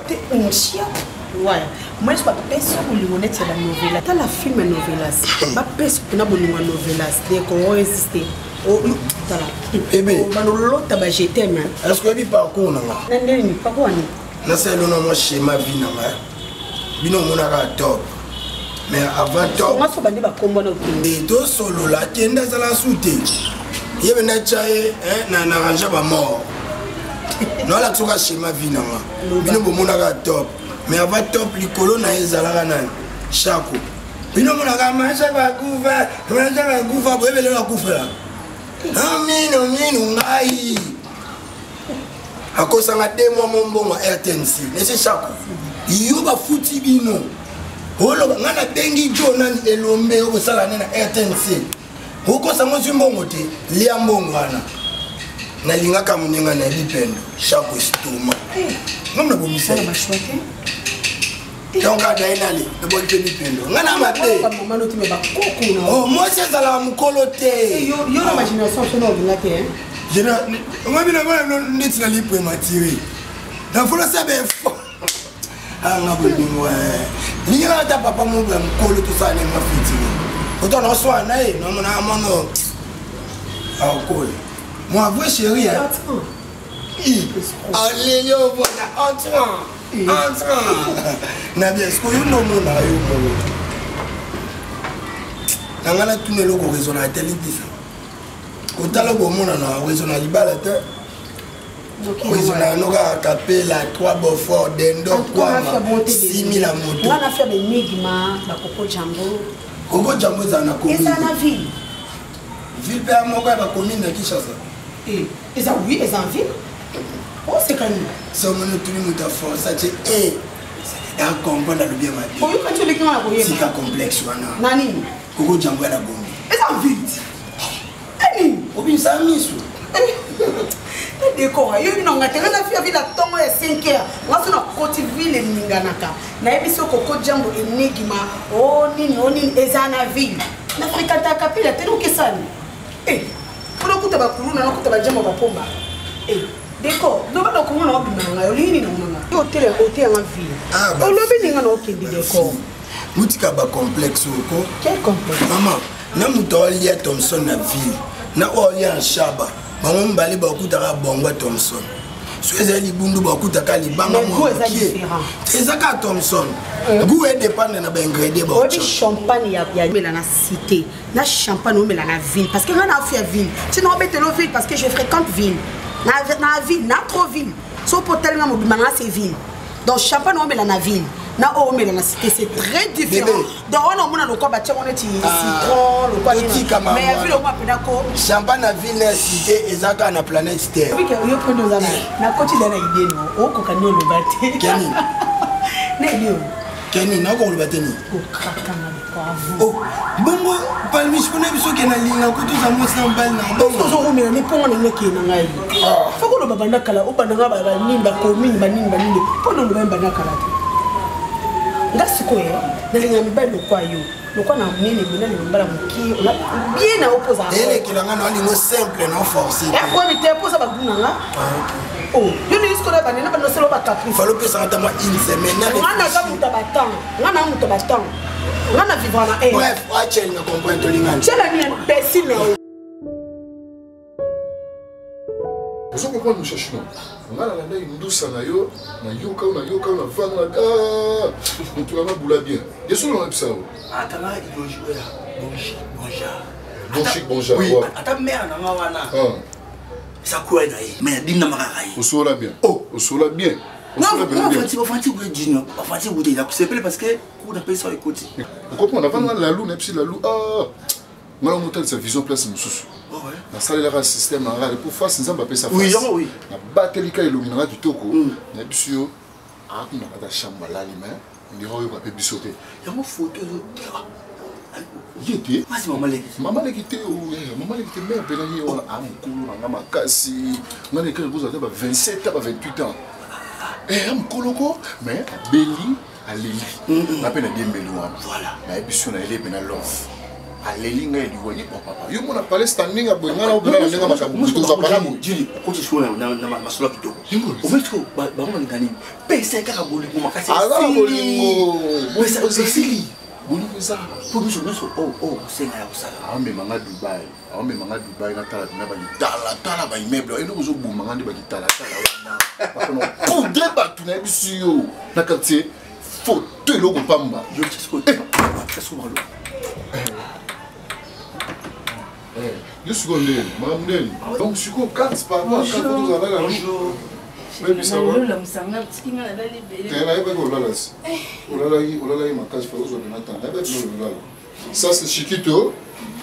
mwese bapesa bolingo neti ya banovela tala filme ya novelas bapesa mpena bolingo ya novelas dekoo insiste banololota bajeteme est-ce que oyebi parcours nanga nandeni parcours wani nasalelona mwa schéma vie nanga bino omonaka top mais avant top ngaso bandi bakombona okende tosolola kende azala su te yebe natya ye na arrange bamort noalakisaka schéma vie nanga bino bomonaka top mais avant top likolo na ye ezalaka nani chako bino omonaka mashaka kufa boyebelela kufela minu ngai akosanga 2 mois mombongo RTNC nese chako yo bafuti bino oloba nga nabengi jo nani elombe okosala ne na RTNC okosanga ozwi mbongo te lia mbongo wana nalingaka monenga na lipendo chako estoma ngomna bomisala donc adainali ebonte lipendo nga na mabe mwasi ezalaka mokolo te neti na lipo ematiri nafona sabe efo anga bolingo lingaka ata papa mobo ya mokolo tosala ne mafitiri otana oswana na ye namonaka mono akoye mo avoué chéri aleli obona entre na bien ce que yo nomona yo mono nanga natuna eloko rezo na televisa otala bomona na rezo na libala te rezo na noka kapela 3 beaufort dendo kwama 6000 la moto ngana fia benigma bakoko jambo koko jambo eza na ville Ville père mon gars va commune de Kinshasa. Et ça oui, ils en ville. Oh c'est quand même. Ça mon tout le monde a force ça c'est un comprendre le bien ma vie. Oh quand tu les gars là c'est un complexe wana. Nani? Koko Django la bombe. Ils en ville. Ani, obi ça miso. Décor, il y a une fille la tombe à 5 heures. Moi, je suis côté ville Ninganaka. Na ebiso Koko Django enigma. Oh, nini, ezana ville. L'Afrique ta capilla, t'es où que ça? Eh, pour le coup, t'as pas couru, non, t'as Django va pomba. Eh, décor, nous va donc comment on a eu non, hôtel en ville. Ah, on l'a bien dans notre décor. Moutika ba complexe ko. Quel complexe? Maman, na mutolia Thompson na ville. Na olia Shaba. Maman mbali ba okutaka bongo Thompson. Soeza libundu ba okutaka libanga mo. C'est ça ka Thompson. Goût est dépendre na ba ingrédient ba. Obi champagne ya mela na cité. Na champagne mela na ville parce que on a fait ville. Sinon on bête ville parce que je fréquente ville. Na ville, na trop ville. So pour tellement mo bimanga c'est ville. Donc champagne on mela na ville. Na o mela na cité c'est très différent. Donc on a le quoi bâtir on est citron, le quoi mais ville au moins pedako. Champagne na ville na cité ezaka na planète Terre. Oui que yo prend nos amis. Na quotidien na idée non. O ko kanyo le baté. Kenny. Ne Kenny na ko le baté ni. O kaka na poivre. Oh, bongo palmis ko na biso kena linga ko tuza mo sa mbal na. Donc zo ko mela ni ponga ni ke na ngai. Fa ko lo babanda kala o banda ba nimba ko minba ninde. Pono lo banda kala. Ngasiko nalinga mibali lokwa yo lokwa na munene munene mbala muki bien na opposa ele kilanga na lingo simple non forcé e ko mi te posa baguna nga oh yo ni isko na banena ba no selo ba caprice falo pesa ngata ma une semaine na ngana ka muta batang ngana muta batang ngana vivre na bref achel na comprendre to lingana chela ni imbécile na Vous comprenez, nous cherchons. On a la une douce na yo, na yoka, na vanga, on te la boula bien. Il y a seulement un psao. Ah, t'as là, il doit jouer là. Bon chic, bon jar. Oui, ta mère, na wana. Ça quoi d'ailleurs? Mais dis-nous maracaille. Au sola bien. Oh, au sola bien. Non, on va dire c'est parce que on appelle ça écoute. Vous comprenez, on a la lune, et puis la lune. Ah, moi, on a sa vision place nous sous. Na salle la système en rade pour faire sans appeler ça. Oui, oui. Na batelika illuminera du toko. Na bisio a na kata chambre la lima. Ndiro yo pape bisoté. Ya mo photo yete. Mas maman lekite o maman lekite mère belani on a mukulu na makasi. Ngane ke vous avez 27 à 28 ans. Eh mkoloko mais beli aleli. Na pena dembeli wana. Voilà. Na bisio na ele bena love. Alelinga eliwani papa yo mona pale standing abonga na obela ndenga makabu to za paramu jini ko ti shona na masolo kitoko o metro ba ngoma ngani pesa ka boli ko makasi ala bolingo pesa osili bolingo za pour nous so oh senga ya usala ambe manga Dubai na tala na ba tala ba immeuble elo zo buma ngandi ba tala wana papa no poudre ba tuna bisiyo na quartier photo eloko pamba yo tisko kaso malo je suis condamné, donc je suis comme 4 par mois, 4 photos à la bonjour. Même ça va. Ça c'est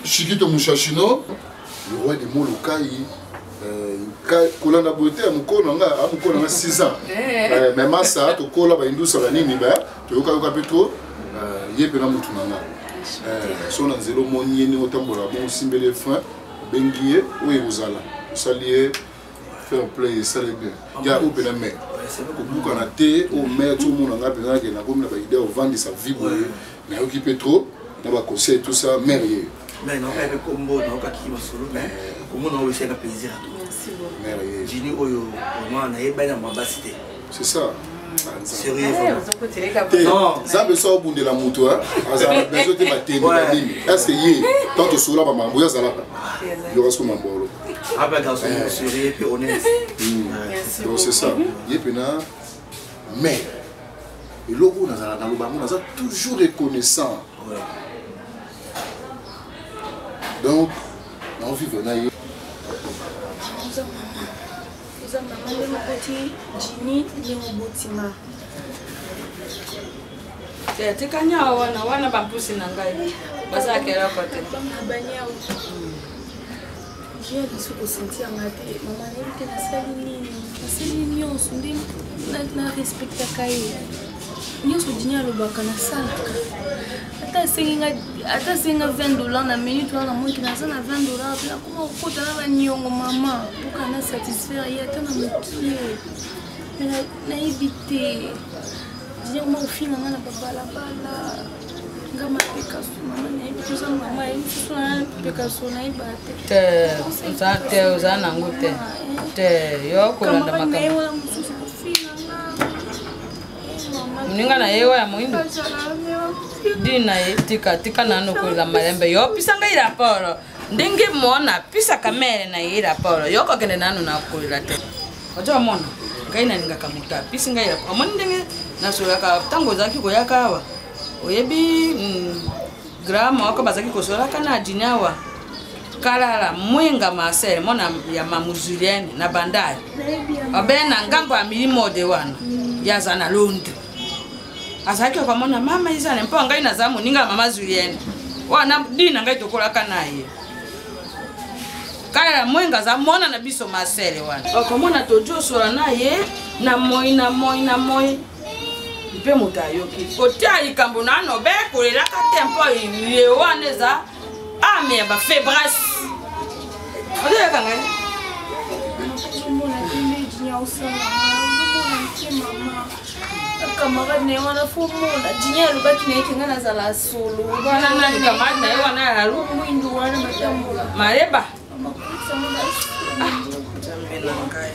Chiquito Mouchachino, le roi des mots locaux. Kolanda beauté à Moukolanga 6 ans. Mais Massa, tu kola ba indus à nini ba, tu yoka petro, yepena mutunanga. Son zéro monier ni otambola bon simbele fin bengié oui vous allez salier faire play ça les bien il y a au bela mer c'est que beaucoup en a té au mer tout le monde en a besoin que la comme la idée au vendre sa vie mais occupé trop on va conseiller tout ça merrier mais non avec combo non ka ki masolo mais comment on essaie de plaisir à tout merci merrier jini oyo moi na yeba na mabasité c'est ça. Sérieux? Non, ça me sort au bout de la moto. Ça a besoin de ma téléphone. Est-ce que y est tant que cela va m'embrouiller ça là? Il y aura ce qu'on m'emboule. Ah ben garçon, sérieux et honnête. Donc c'est ça. Y est pena. Mais le logo dans le bambou, on a toujours reconnaissant. Donc, on vit venir. Maman de Mokoti, Jini, Limubutima. C'est Kanya, wana bampusi na ngai. Basa kera kote. J'ai l'impression de sentir ma tête. Maman, elle a sali nyonso ndi na respecta kai. Nyonso dinya lobaka na salaka. Ata singa $20 na minute wana mwiki na sana $20 na kuma ukota na nyongo mama. Puka na satisfaire ya tana mukie. Na éviter. Dinya uma ufinga ngana babala. Ngama peka mama na éviter ça mama éviter ça peka so na ibate. Te uzana ngute. Te yo kulanda makama. Mninga na yewa ya muhindo. Dina tika nano kula malembe yo pisanga ira poro. Ndingi mona pisa kamere na ira poro. Yo ko kene nano na kula te. Ojo mona. Kaina ninga kamuta pisinga ira. Amondenge na sura ka tango zaki ko yakawa. Oyebi grama wako bazaki ko sura kana jinyawa. Kalala mwenga masere mona ya mamuzurieni na bandari. Abena ngambo amilimo de wana. Yazana Londres. Asaki kwa mona mama izana mpo ngai na zamu ninga mama Julienne. Wana dina ngai tokola kanaye. Kala mwenga za mona na biso masere wana. Kwa mona tojo sora naye na moi. Ipe mutayoki. Kotali kambo nano be kolela ka tempo ile wana za ame ba febras. Odeya kanga. Mama camarade ne wana fumona dinya lubaki na ikinga na zala solo bana nani camarade na wana haru mwindu wana matambula mareba makusa mona jambe nangai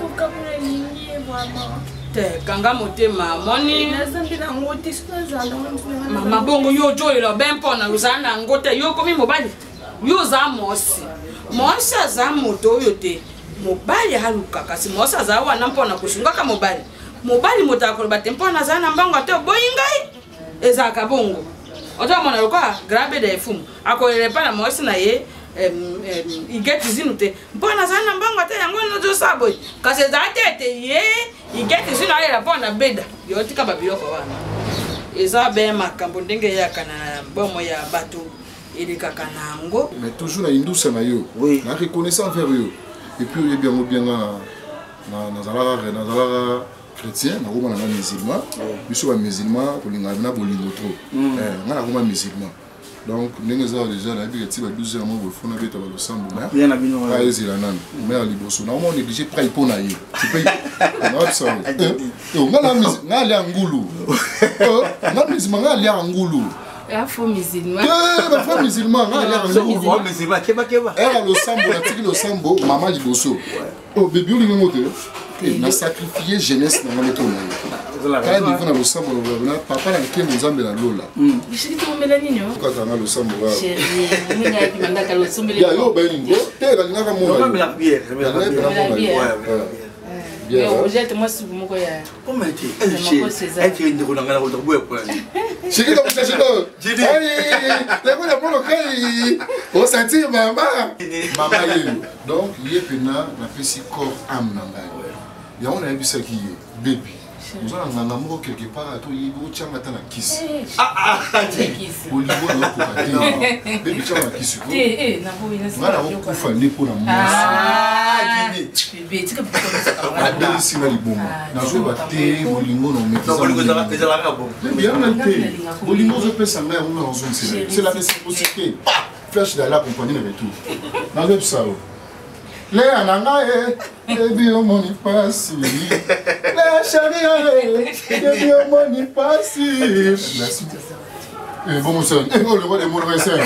fuka kuna nyingi mama te kanga motema moni nazambi na ngoti sazana mama bongo yo joyelo bempo na uzana ngote yo komi mobali yo za mosi za moto yo te mobali haluka kasi mosa za wana mpona kushunga ka mobali motakolo batempo na zana mbango ate boyingai eza kabongo oto mona lokwa grabe de fumu akolele pa na mosi na ye igeti zinute mpona zana mbango ate yango no sabo kasi za tete ye igeti zinu ale la pona beda yo tika babiloko wana eza be makambo ndenge ya kana bomo ya bato ili kakanango mais toujours na indusa na yo na reconnaissance envers yo et puis il y a bien na zalaka chrétien na koma na musulman biso ba musulman kolinga na bolingo trop ngana koma musulman donc ndenge za déjà na bi ti ba 12 ans mo fona beta ba losambo na bien na bino ba ezila nana mais liboso na mo négligé près pona ye tu peux non ça ngala ngulu na musulman ngala ngulu la faux musulman la faux musulman ngala ngulu musulman keba era losambo na tiki losambo mama liboso oh bébé oli ngote na sacrifier jeunesse na ngalo tona kala bivu na losambo na papa na kembo nzambe na lola bishiki to melanino kata na losambo wa chérie minga kimanda ka losambo ya yo ba ningo te ka ngaka mo na la bière bien ojete moi si moko ya comment tu es ndiko ngana ko boye kwa shiki to msha shito ai le ko na polo kai o sentir mama ye donc ye pena na pesi corps âme na ngai ya on a vu ça qui baby nous allons nganga moko quelque part to yibo changa ta na kiss kiss au niveau de ko baby changa kiss ko na bo ina ngana ko fa lepo na mwasi bébé tika adeli sina liboma na zo ba te bolingo no metisa bolingo za la bon mais ya na te bolingo zo pesa ngai on na zone c'est la réciprocité flash de la compagnie de retour na web ça le ananga baby omoni pasi le chérie baby omoni pasi merci bon mon son le roi de mon raisin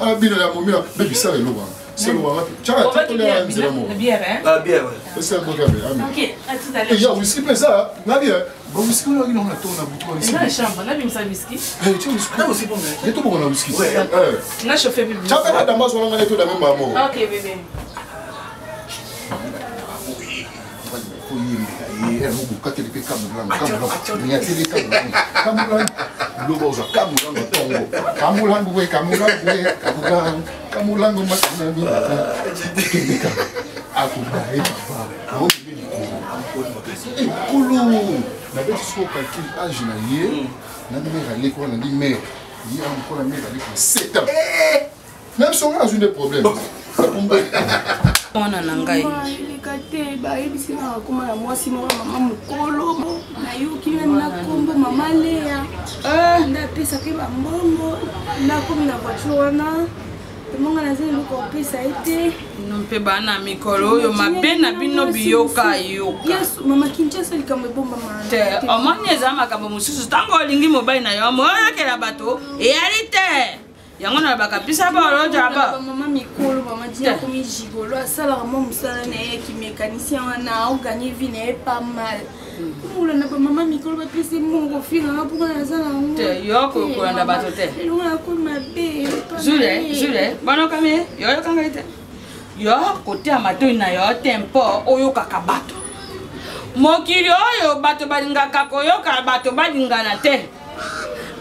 ah bien la momia baby ça le roi c'est le roi tiens la bière hein la bière c'est bon gabe OK à tout à l'heure il y a whisky mais ça na bien bon whisky là il on a tourné beaucoup ici na chambre na bimsa whisky tu whisky là aussi bon mais tout bon na whisky na chauffer bébé tiens pas dans ma soirée on a tout dans même maman OK bébé même si on a des problèmes mwana na ngai eleka te bayebisi nga akoma na mwasi moko mama mokolo nayoki na kombo mama Lea nda apesaki bambongo nakomi na voiture wana emonga naza eloko opesa ete no mpe bana mikolo oyo mabe na bino biyoka yesu mama Kinshasa likambo ebombama te omoni eza makambo mosusu ntango olingi mobali na yo moyokela bato eyali te yango na bakapisa baolojaba mama mikolo mama dia komi jigolo asalaka mwa mosala na ye kimécanicien wana oganye vi na ye pas mal mula na bamama mikolo bapesi mongo filanga mpoka naza nango te yo kokolanda bato te elongo nakomi mabe jule banokami yoyokangai te yo kotia matoi na yo te mpo oyokaka bato mokili oyo bato balingaka koyoka bato balingana te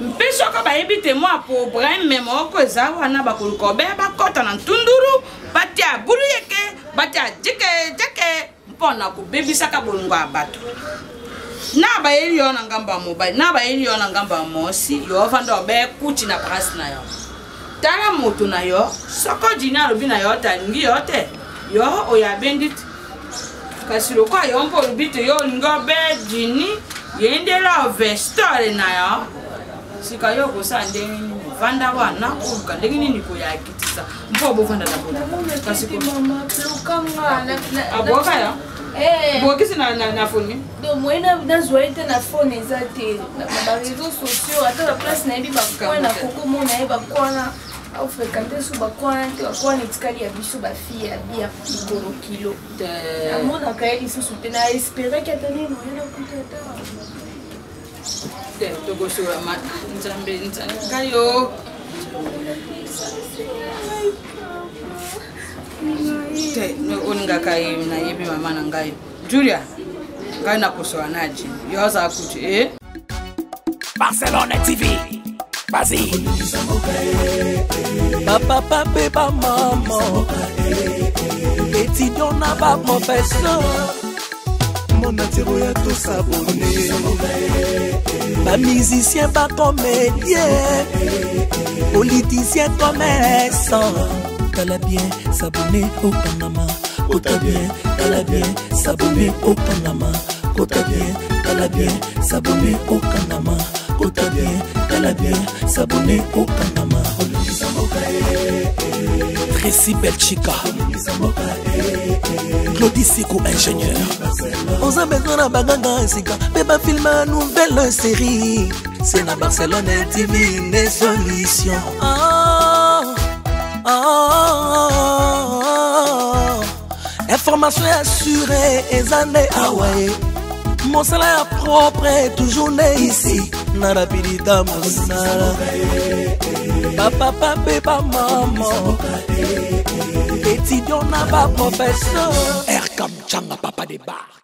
mpe soki bayebi te mwa probleme moko eza wana bakoluka obeya bakota na ntunduru batia bulu yeke batia jeke mpona kobebisaka bolongo ya bato na bayeli yo na ngambo ya mobali na bayeli yo na ngambo ya mosi yo ovanda obeya kuti na brasi na yo tala moto na yo soko jini alobi na yo talingi yo te yo oyo abendi te kasi lokwa yo mpo olobi te yo olingi obeya jini yendela ovestore na yo sika yo kosa ndenge nini vanda wana koluka ndenge nini koyakitisa mpo bovanda na bona kasi aboka ya bokisi na foni donc moyena nazwa ete na fone eza te na bareseau sociaux ata baplace nayebi bakwana na koko mo nayeba kwana aufréquente so bakwana te bakwana etikali ya biso bafille ya bia likolo kilo amonaka ye lisusu te na espéraki ata nini moyena kutata te tokosura nzambe ngayo te olingaka nayebi mama na ngai Julia ngai nakosura na jini yo aza kuti Barcelone TV vas-y papa pe ba maman étudiant na ba professeur mon atiro ya tous abonnés ba musicien ba comédien politicien commerçant tala bien s'abonner au Panama kota bien tala bien s'abonner au Panama kota bien tala bien s'abonner au Panama kota bien tala bien s'abonner au Panama Tracy Belchica Claudie Sikou ingénieur on a besoin d'un baganga esika beba film une nouvelle série c'est na Barcelone TV les solutions information assurée et années away mon salaire propre toujours né ici na rapidité mosala papa beba maman étudiant na ba professeur Erkam Changa papa de bar